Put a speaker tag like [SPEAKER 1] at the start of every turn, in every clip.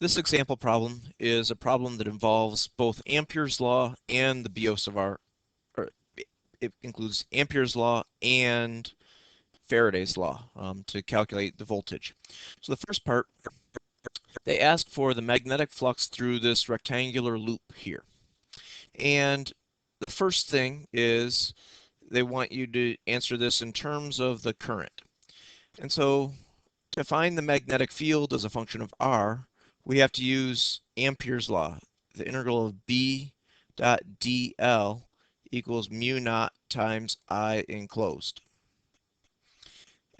[SPEAKER 1] This example problem is a problem that involves both Ampere's law and the bios of our, or it includes Ampere's law and Faraday's law to calculate the voltage. So the first part, they ask for the magnetic flux through this rectangular loop here. And the first thing is they want you to answer this in terms of the current. And so to find the magnetic field as a function of R, we have to use Ampere's law. The integral of B dot dl equals mu naught times I enclosed.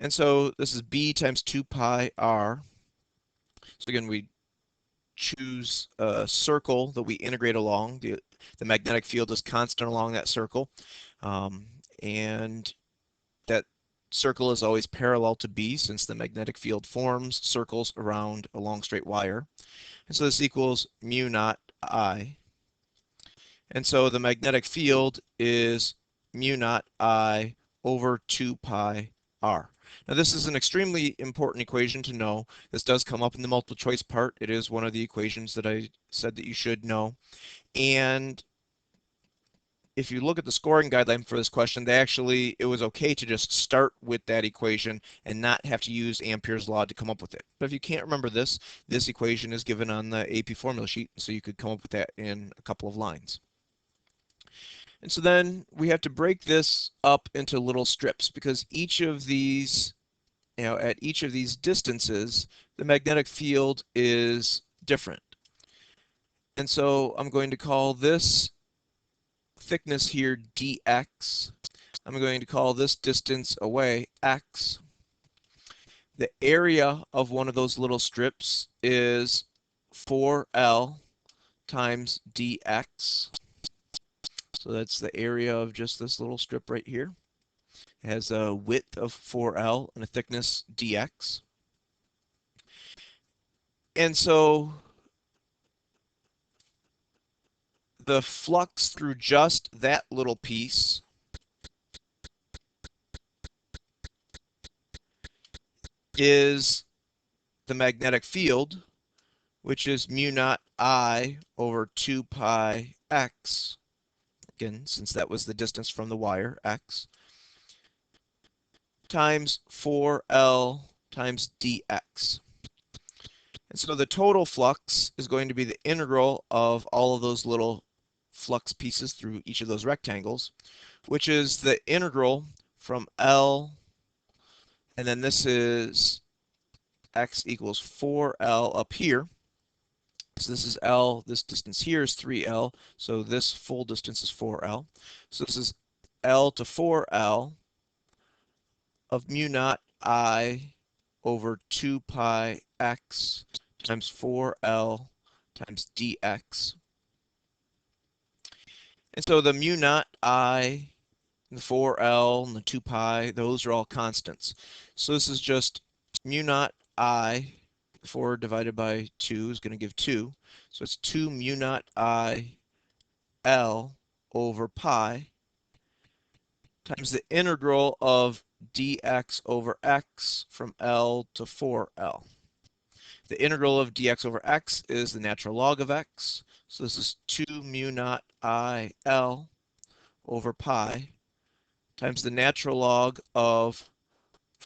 [SPEAKER 1] And so this is B times 2 pi R. So again, we choose a circle that we integrate along. The magnetic field is constant along that circle. And that circle is always parallel to B since the magnetic field forms circles around a long straight wire. And so this equals mu naught I. And so the magnetic field is mu naught I over 2 pi R. Now this is an extremely important equation to know. This does come up in the multiple choice part. It is one of the equations that I said that you should know. And if you look at the scoring guideline for this question, it was okay to just start with that equation and not have to use Ampere's law to come up with it. But if you can't remember this equation is given on the AP formula sheet, so you could come up with that in a couple of lines. And so then we have to break this up into little strips because each of these, at each of these distances, the magnetic field is different. And so I'm going to call this thickness here dx. I'm going to call this distance away x. The area of one of those little strips is 4L times dx. So that's the area of just this little strip right here. It has a width of 4L and a thickness dx. And so the flux through just that little piece is the magnetic field, which is mu naught I over 2 pi x. Again, since that was the distance from the wire, x, times 4L times dx. And so the total flux is going to be the integral of all of those little flux pieces through each of those rectangles, which is the integral from L, and then this is x equals 4L up here. So this is L, this distance here is 3L, so this full distance is 4L. So this is L to 4L of mu naught I over 2 pi x times 4L times dx. And so the mu naught I, the 4L, and the 2 pi, those are all constants. So this is just mu naught I, 4 divided by 2 is going to give 2. So it's 2 mu naught I L over pi times the integral of dx over x from L to 4L. The integral of dx over x is the natural log of x. So this is 2 mu naught I L over pi times the natural log of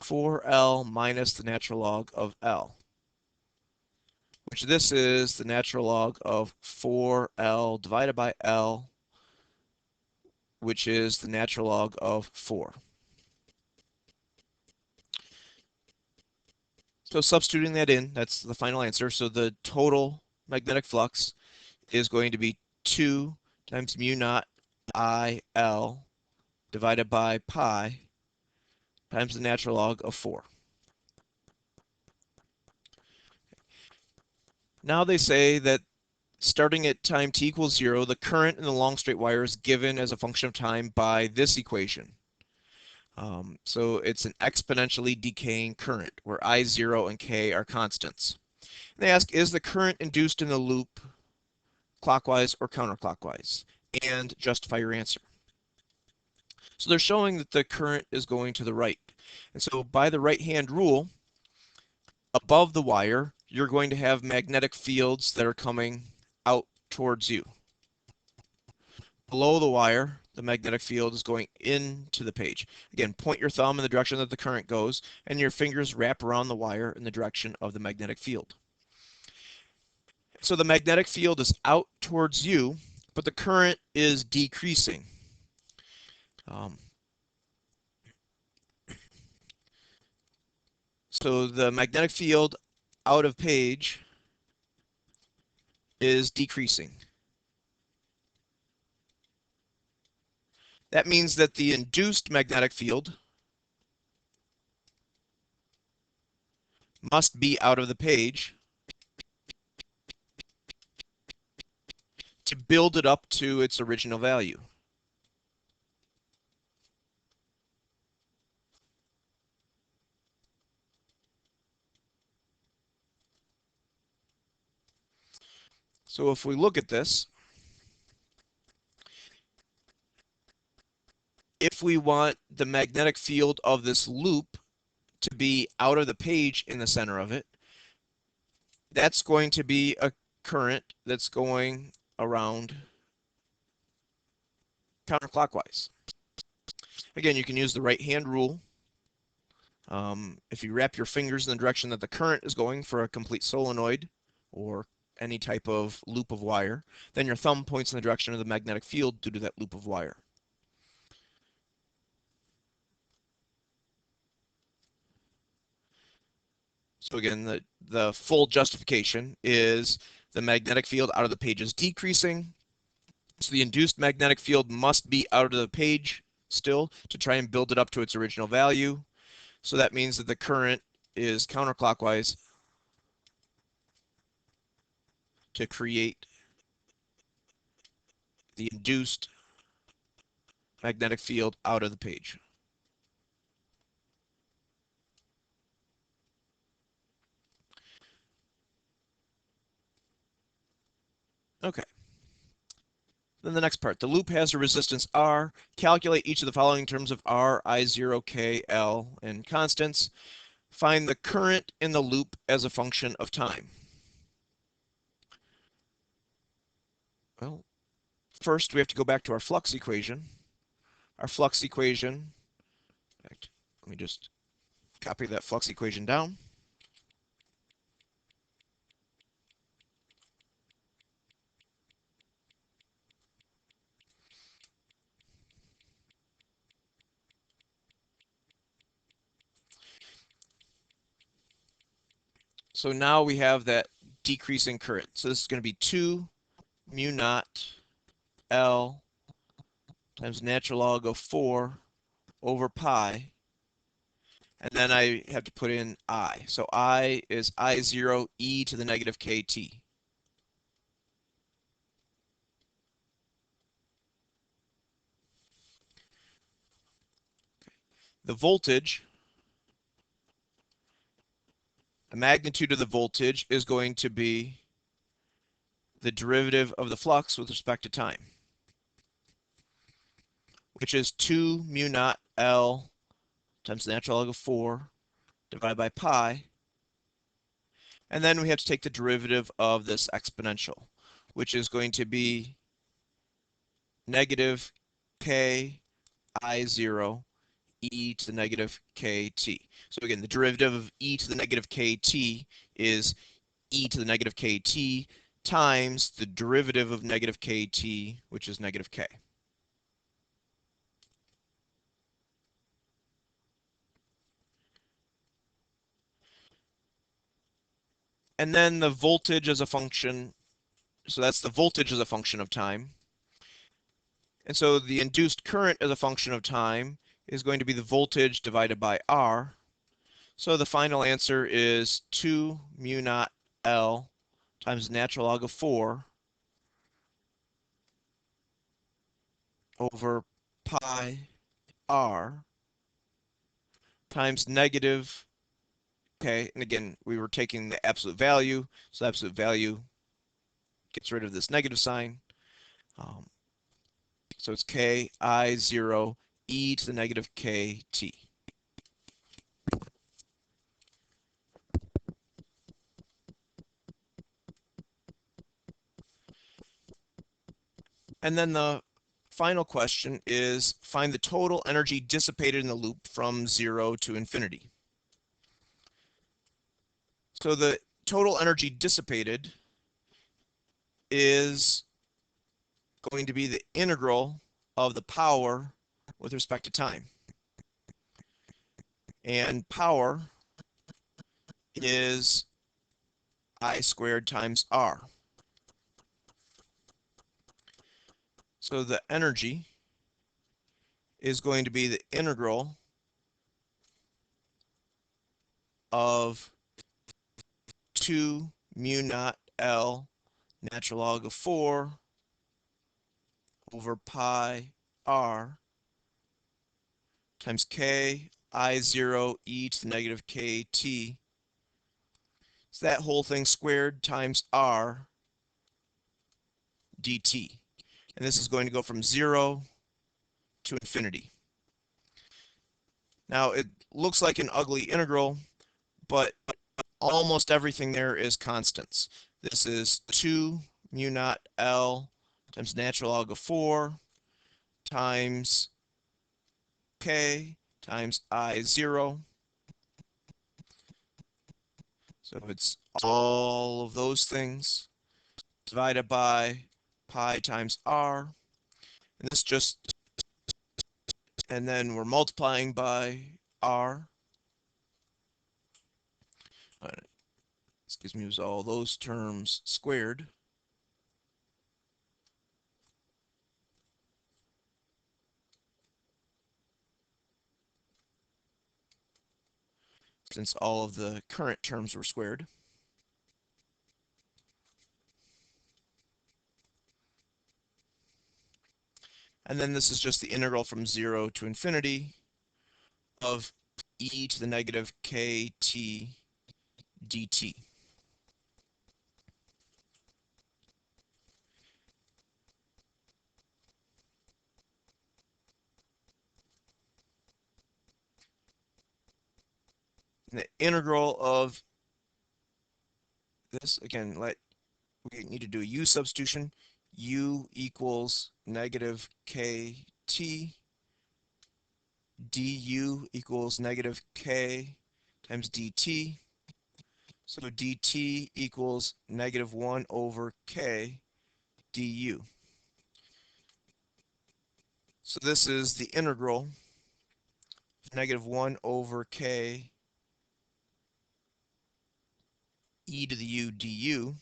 [SPEAKER 1] 4L minus the natural log of L, which this is the natural log of 4L divided by L, which is the natural log of 4. So substituting that in, that's the final answer. So the total magnetic flux is going to be 2 times mu naught I L divided by pi times the natural log of 4. Now they say that starting at time t equals 0, the current in the long straight wire is given as a function of time by this equation. So it's an exponentially decaying current where I0 and K are constants. And they ask, is the current induced in the loop clockwise or counterclockwise? And justify your answer. So they're showing that the current is going to the right. And so by the right-hand rule, above the wire, you're going to have magnetic fields that are coming out towards you. Below the wire, the magnetic field is going into the page. Again, point your thumb in the direction that the current goes, and your fingers wrap around the wire in the direction of the magnetic field. So the magnetic field is out towards you, but the current is decreasing. So the magnetic field out of page is decreasing. That means that the induced magnetic field must be out of the page to build it up to its original value. So if we look at this, if we want the magnetic field of this loop to be out of the page in the center of it, that's going to be a current that's going around counterclockwise. Again, you can use the right hand rule. If you wrap your fingers in the direction that the current is going for a complete solenoid or any type of loop of wire, then your thumb points in the direction of the magnetic field due to that loop of wire. So again, the full justification is the magnetic field out of the page is decreasing. So the induced magnetic field must be out of the page still to try and build it up to its original value. So that means that the current is counterclockwise to create the induced magnetic field out of the page. Okay. Then the next part, the loop has a resistance R. Calculate each of the following in terms of R, I0, K, L, and constants. Find the current in the loop as a function of time. Well, first we have to go back to our flux equation. Our flux equation, in fact, let me just copy that flux equation down. So now we have that decreasing current. So this is going to be 2 mu naught L times natural log of 4 over pi. And then I have to put in I. So I is I0 e to the negative kt. The voltage, the magnitude of the voltage is going to be the derivative of the flux with respect to time, which is 2 mu naught L times the natural log of 4 divided by pi. And then we have to take the derivative of this exponential, which is going to be negative k I0 e to the negative kt. So again, the derivative of e to the negative kt is e to the negative kt times the derivative of negative kt, which is negative k. And then the voltage as a function, so that's the voltage as a function of time. And so the induced current as a function of time is going to be the voltage divided by R. So the final answer is 2 mu naught L times natural log of 4 over pi R times negative k. And again, we were taking the absolute value, so the absolute value gets rid of this negative sign. So it's k I0 e to the negative kt. And then the final question is find the total energy dissipated in the loop from 0 to infinity. So the total energy dissipated is going to be the integral of the power with respect to time. And power is I squared times R. So the energy is going to be the integral of 2 mu naught L natural log of 4 over pi R times K I0 e to the negative KT. So that whole thing squared times R dt. And this is going to go from 0 to infinity. Now it looks like an ugly integral, but almost everything there is constants. This is 2 mu naught L times natural log of 4 times K times I0. So it's all of those things divided by pi times R. And this just, and then we're multiplying by R. Excuse me, it was all those terms squared. Since all of the current terms were squared. And then this is just the integral from 0 to infinity of e to the negative kt dt. And the integral of this, again, we need to do a u substitution. U equals negative kt du equals negative k times dt. So dt equals negative 1 over k du. So this is the integral of negative 1 over k e to the u du.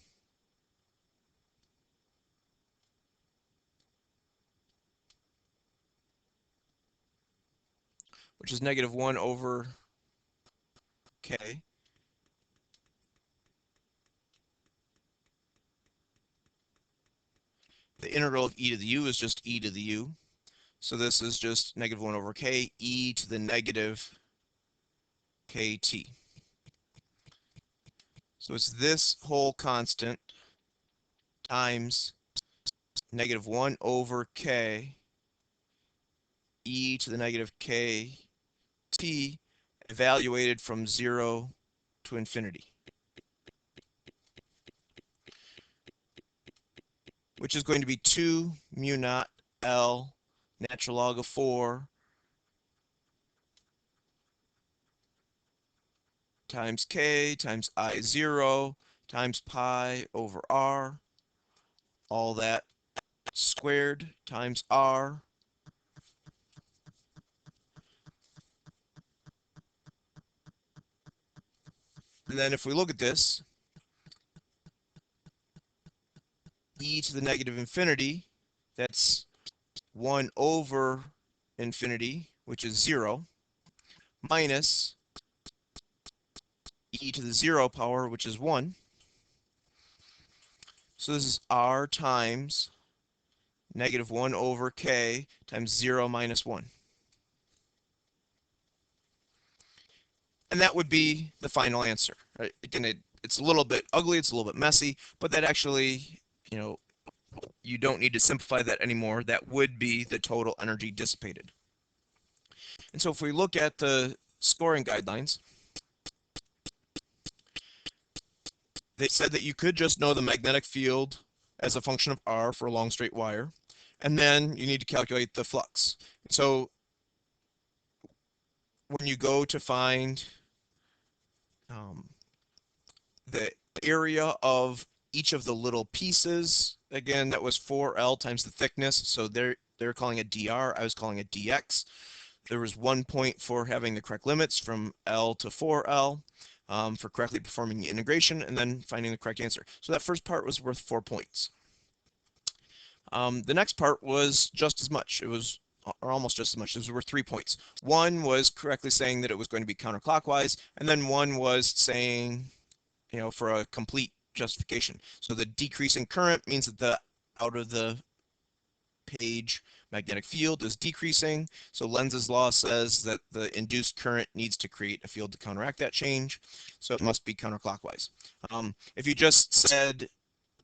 [SPEAKER 1] Which is negative 1 over k. The integral of e to the u is just e to the u. So this is just negative 1 over k, e to the negative kt. So it's this whole constant times negative 1 over k, e to the negative kt, evaluated from 0 to infinity. Which is going to be 2 mu naught L natural log of 4 times k times I0 times pi over r, all that squared times r. And then if we look at this, e to the negative infinity, that's 1 over infinity, which is 0, minus e to the 0 power, which is 1. So this is r times negative 1 over k times 0 minus 1. And that would be the final answer. Right? Again, it's a little bit ugly, it's a little bit messy, but that actually, you don't need to simplify that anymore. That would be the total energy dissipated. And so if we look at the scoring guidelines, they said that you could just know the magnetic field as a function of R for a long straight wire, And then you need to calculate the flux. So when you go to find um, the area of each of the little pieces, again, that was 4L times the thickness. So they're calling it dr. I was calling it dx. There was 1 point for having the correct limits from L to 4L, for correctly performing the integration, and then finding the correct answer. So that first part was worth 4 points. The next part was just as much. It was, or almost just as much. It was worth 3 points. One was correctly saying that it was going to be counterclockwise, and then one was saying, for a complete justification. So the decreasing current means that the out of the page magnetic field is decreasing. So Lenz's law says that the induced current needs to create a field to counteract that change. So it must be counterclockwise. If you just said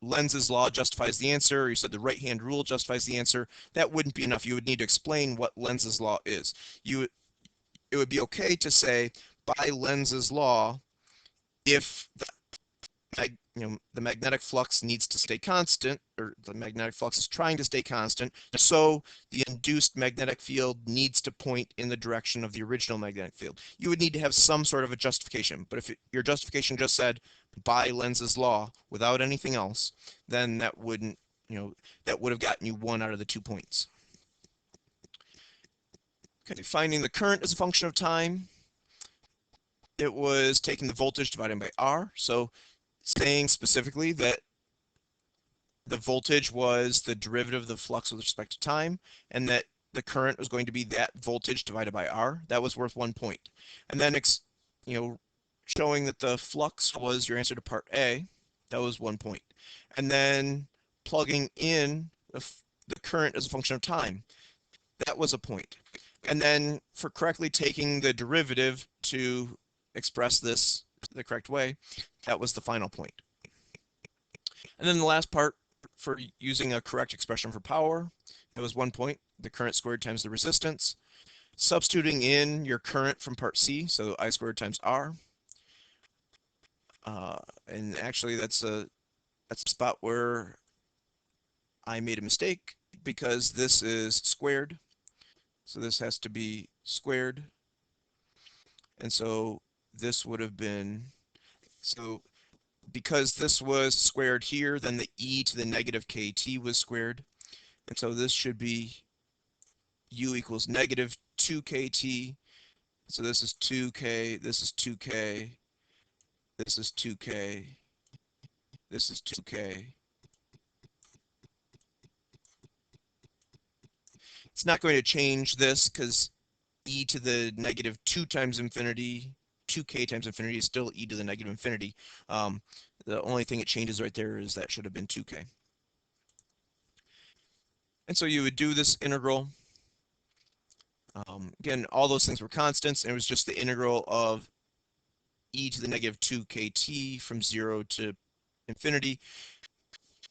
[SPEAKER 1] Lenz's law justifies the answer, or you said the right-hand rule justifies the answer, that wouldn't be enough. You would need to explain what Lenz's law is. It would be okay to say, by Lenz's law, if the magnetic flux needs to stay constant, or the magnetic flux is trying to stay constant, so the induced magnetic field needs to point in the direction of the original magnetic field. You would need to have some sort of a justification, but if your justification just said, by Lenz's law, without anything else, then that wouldn't, that would have gotten you 1 out of the 2 points. Okay, finding the current as a function of time, it was taking the voltage divided by R. So saying specifically that the voltage was the derivative of the flux with respect to time, and that the current was going to be that voltage divided by R. That was worth 1 point. And then, showing that the flux was your answer to part A. That was 1 point. And then plugging in the current as a function of time. That was a point. And then for correctly taking the derivative to express this the correct way, that was the final point. And then the last part, for using a correct expression for power, that was 1 point, the current squared times the resistance. Substituting in your current from part C, so I squared times R. And actually that's a spot where I made a mistake, because this is squared. So this has to be squared. And so this would have been, so because this was squared here, then the e to the negative kt was squared. And so this should be u equals negative 2kt. So this is 2k, this is 2k, this is 2k, this is 2k. It's not going to change this, because e to the negative 2 times infinity, 2k times infinity is still e to the negative infinity. The only thing it changes right there is that should have been 2k. And so you would do this integral. Again, all those things were constants, and it was just the integral of e to the negative 2kt from 0 to infinity.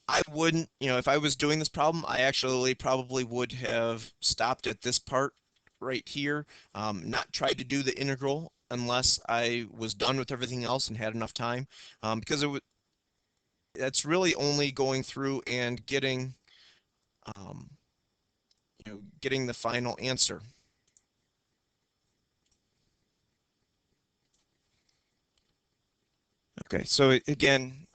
[SPEAKER 1] I wouldn't, if I was doing this problem, I actually probably would have stopped at this part right here, not tried to do the integral unless I was done with everything else and had enough time, because that's really only going through and getting, getting the final answer. Okay, so again,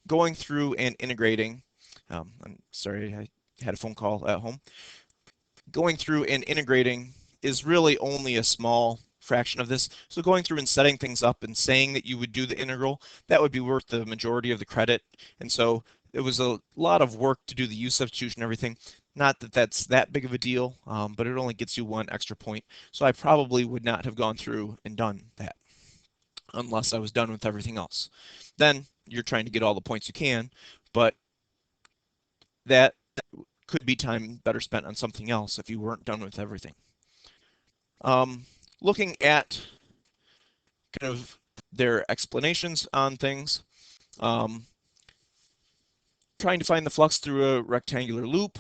[SPEAKER 1] going through and integrating, I'm sorry, I had a phone call at home. Going through and integrating is really only a small fraction of this. So going through and setting things up and saying that you would do the integral, that would be worth the majority of the credit. And so it was a lot of work to do the U substitution and everything. Not that that's that big of a deal, but it only gets you 1 extra point. So I probably would not have gone through and done that unless I was done with everything else. Then you're trying to get all the points you can, but that could be time better spent on something else if you weren't done with everything. Looking at kind of their explanations on things, trying to find the flux through a rectangular loop.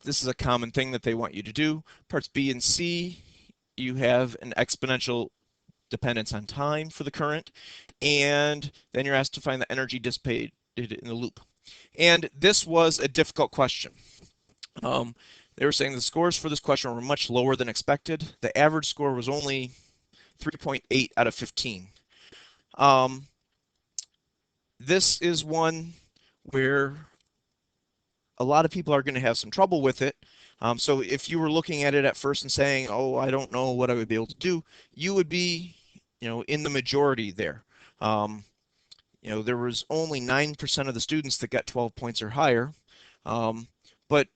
[SPEAKER 1] This is a common thing that they want you to do. Parts B and C, you have an exponential dependence on time for the current, and then you're asked to find the energy dissipated in the loop. And this was a difficult question. Um, they were saying the scores for this question were much lower than expected. The average score was only 3.8 out of 15. Um, this is one where a lot of people are going to have some trouble with it. So if you were looking at it at first and saying, "Oh, I don't know what I would be able to do," you would be, in the majority there. Um, there was only 9% of the students that got 12 points or higher, um, but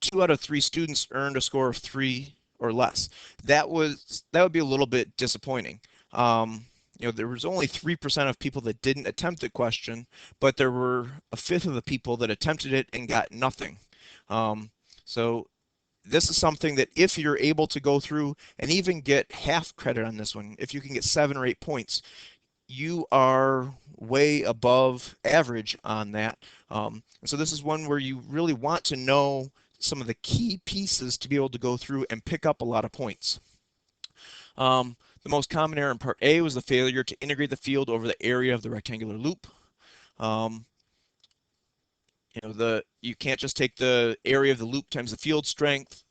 [SPEAKER 1] 2 out of 3 students earned a score of 3 or less. That would be a little bit disappointing. Um, there was only 3% of people that didn't attempt the question, but there were a fifth of the people that attempted it and got nothing. Um, so this is something that if you're able to go through and even get half credit on this one, if you can get 7 or 8 points, you are way above average on that. And so this is one where you really want to know some of the key pieces to be able to go through and pick up a lot of points. The most common error in part A was the failure to integrate the field over the area of the rectangular loop. Um, you can't just take the area of the loop times the field strength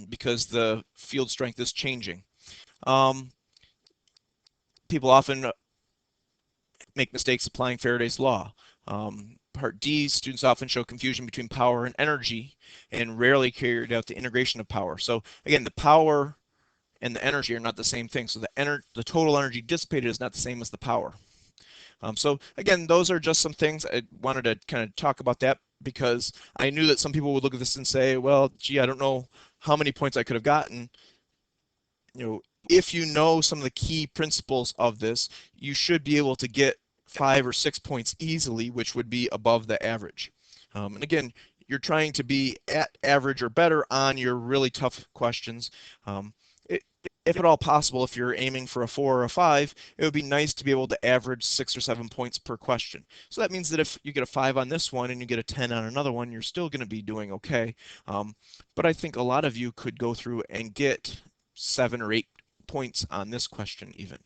[SPEAKER 1] because the field strength is changing. People often make mistakes applying Faraday's law. Part D, students often show confusion between power and energy and rarely carried out the integration of power. So again, the power and the energy are not the same thing. So the total energy dissipated is not the same as the power. So again, those are just some things I wanted to kind of talk about that because I knew that some people would look at this and say, well, gee, I don't know how many points I could have gotten. If you know some of the key principles of this, you should be able to get 5 or 6 points easily, which would be above the average. And again, you're trying to be at average or better on your really tough questions. It, if at all possible, if you're aiming for a 4 or a 5, it would be nice to be able to average 6 or 7 points per question. So that means that if you get a 5 on this one and you get a 10 on another one, you're still going to be doing okay. But I think a lot of you could go through and get 7 or 8 points on this question even.